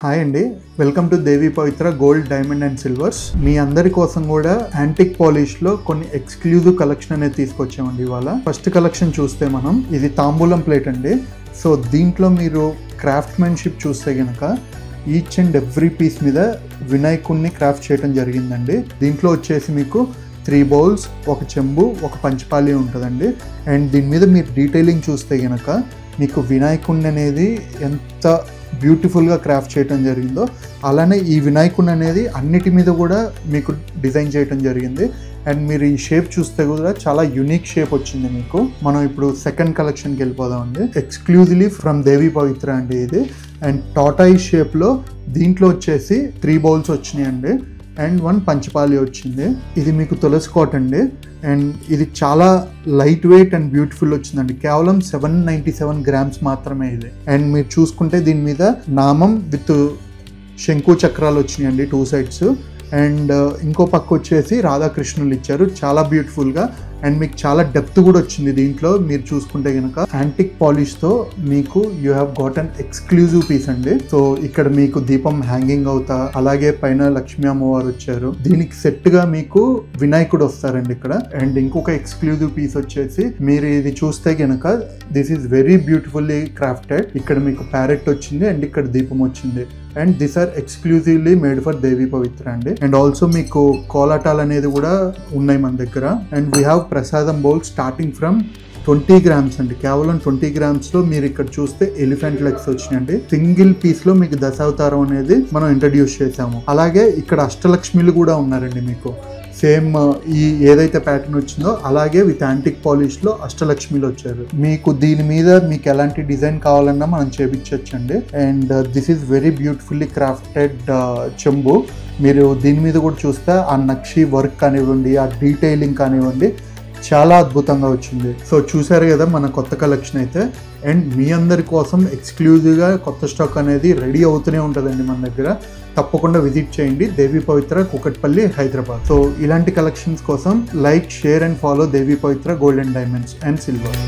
Hi అండి, welcome to Devi Pavitra gold diamond and silvers. మీ అందరి కోసం కూడా యాంటిక్ పాలిష్లో కొన్ని ఎక్స్క్లూజివ్ కలెక్షన్ అనేది తీసుకొచ్చామండి ఇవాళ. ఫస్ట్ కలెక్షన్ చూస్తే మనం ఇది తాంబూలం ప్లేట్ అండి. సో దీంట్లో మీరు క్రాఫ్ట్మెన్షిప్ చూస్తే కనుక ఈచ్ అండ్ ఎవ్రీ పీస్ మీద వినాయకుడిని క్రాఫ్ట్ చేయడం జరిగిందండి. దీంట్లో వచ్చేసి మీకు 3 బౌల్స్, ఒక చెంబు, ఒక పంచపాలి ఉంటుందండి. అండ్ దీని మీద మీరు డీటెయిలింగ్ చూస్తే కనుక మీకు వినాయకుడిని అనేది ఎంత బ్యూటిఫుల్గా క్రాఫ్ట్ చేయడం జరిగిందో అలానే ఈ వినాయకుడిని అనేది అన్నిటి మీద కూడా మీకు డిజైన్ చేయడం జరిగింది. అండ్ మీరు ఈ షేప్ చూస్తే కూడా చాలా యూనిక్ షేప్ వచ్చింది మీకు. మనం ఇప్పుడు సెకండ్ కలెక్షన్కి వెళ్ళిపోదామండి. ఎక్స్క్లూజివ్లీ ఫ్రమ్ దేవి పవిత్ర అండి ఇది. అండ్ టాటాయి షేప్లో దీంట్లో వచ్చేసి 3 బౌల్స్ వచ్చినాయి అండి. అండ్ 1 పంచపాలి వచ్చింది. ఇది మీకు తులసి కోట అండి. అండ్ ఇది చాలా లైట్ వెయిట్ అండ్ బ్యూటిఫుల్ వచ్చిందండి. కేవలం 797 గ్రామ్స్ మాత్రమే ఇది. అండ్ మీరు చూసుకుంటే దీని మీద నామం విత్ శంకు చక్రాలు వచ్చినాయండి 2 సైడ్స్. అండ్ ఇంకో పక్క వచ్చేసి రాధాకృష్ణులు ఇచ్చారు చాలా బ్యూటిఫుల్గా. అండ్ మీకు చాలా డెప్త్ కూడా వచ్చింది దీంట్లో. మీరు చూసుకుంటే కనుక యాంటిక్ పాలిష్తో మీకు you have got an exclusive piece అండి. సో ఇక్కడ మీకు దీపం హ్యాంగింగ్ అవుతా, అలాగే పైన లక్ష్మీ అమ్మవారు వచ్చారు. దీనికి సెట్ గా మీకు వినాయకుడు వస్తారండి ఇక్కడ. అండ్ ఇంకొక ఎక్స్క్లూజివ్ పీస్ వచ్చేసి మీరు ఇది చూస్తే కనుక this is very beautifully crafted. ఇక్కడ మీకు ప్యారెట్ వచ్చింది అండ్ ఇక్కడ దీపం వచ్చింది. And this are exclusively made for Devi Pavitra అండి. అండ్ ఆల్సో మీకు కోలాటాలు అనేది కూడా ఉన్నాయి మన దగ్గర. అండ్ వీ హ్యావ్ ప్రసాదం బౌల్ స్టార్టింగ్ ఫ్రమ్ 20 గ్రామ్స్ అండి. కేవలం 20 గ్రామ్స్ లో మీరు ఇక్కడ చూస్తే ఎలిఫెంట్ లెగ్స్ వచ్చినాయండి. సింగిల్ పీస్ లో మీకు దశావతారం అనేది మనం ఇంట్రడ్యూస్ చేసాము. అలాగే ఇక్కడ అష్టలక్ష్మిలు కూడా ఉన్నారండి మీకు. సేమ్ ఈ ఏదైతే ప్యాటర్న్ వచ్చిందో అలాగే విత్ యాంటిక్ పాలిష్ లో అష్టలక్ష్మిలు వచ్చారు. మీకు దీని మీద మీకు ఎలాంటి డిజైన్ కావాలన్నా మనం చేపించవచ్చండి. And this is very beautifully crafted chembu. మీరు దీని మీద కూడా చూస్తే ఆ నక్షి వర్క్ కానివ్వండి, ఆ డీటెయిలింగ్ కానివ్వండి, చాలా అద్భుతంగా వచ్చింది. సో చూసారు కదా మన కొత్త కలెక్షన్ అయితే. అండ్ మీ అందరి కోసం ఎక్స్క్లూజివ్గా కొత్త స్టాక్ అనేది రెడీ అవుతూనే ఉంటుందండి మన దగ్గర. తప్పకుండా విజిట్ చేయండి దేవి పవిత్ర, కూకట్పల్లి, హైదరాబాద్. సో ఇలాంటి కలెక్షన్స్ కోసం like, share and follow Devi Pavitra gold and diamonds and silver.